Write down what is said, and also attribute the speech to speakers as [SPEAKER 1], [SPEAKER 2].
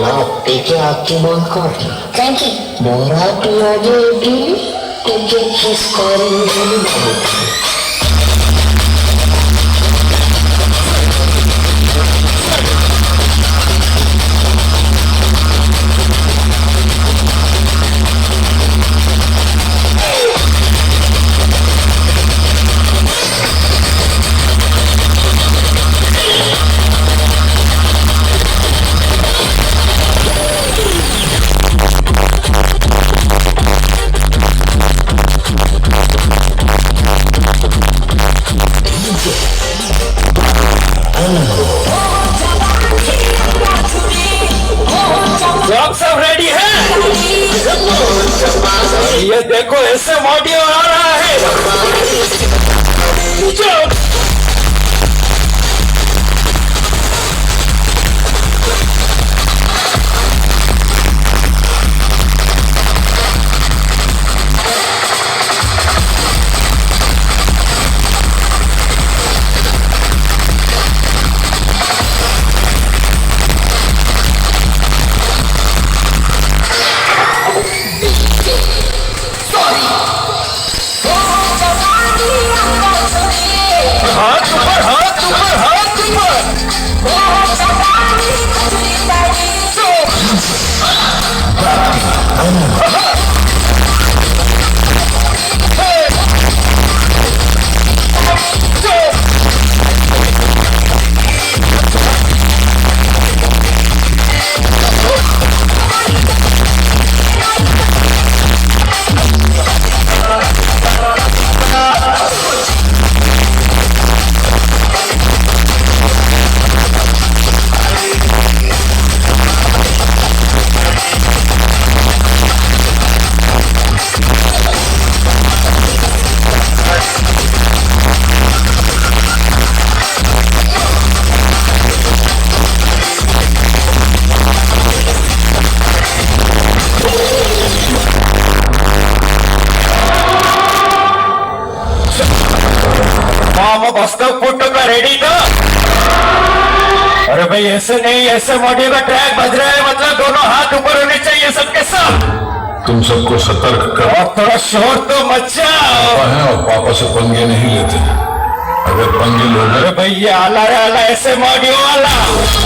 [SPEAKER 1] आपके क्या आपकी बात कर
[SPEAKER 2] थैंक यू
[SPEAKER 1] मोरा पिया जे दिल तुझे किस करेंगे
[SPEAKER 3] सब रेडी है। ये देखो ऐसे ऑडियो आ रहा है। हाथ ऊपर हाथ ऊपर हाथ ऊपर। वास्तव फोटो का रेडी था। अरे भाई ऐसे नहीं, ऐसे ऑडियो का ट्रैक बज रहा है, मतलब दोनों हाथ ऊपर होने चाहिए सबके सब।
[SPEAKER 4] तुम सबको सतर्क कर
[SPEAKER 3] और थोड़ा शोर तो मचाओ।
[SPEAKER 4] है और पापा से पंगे नहीं लेते। अगर पंगे लोगे
[SPEAKER 3] अरे भाई ये आला ऐसे ऑडियो वाला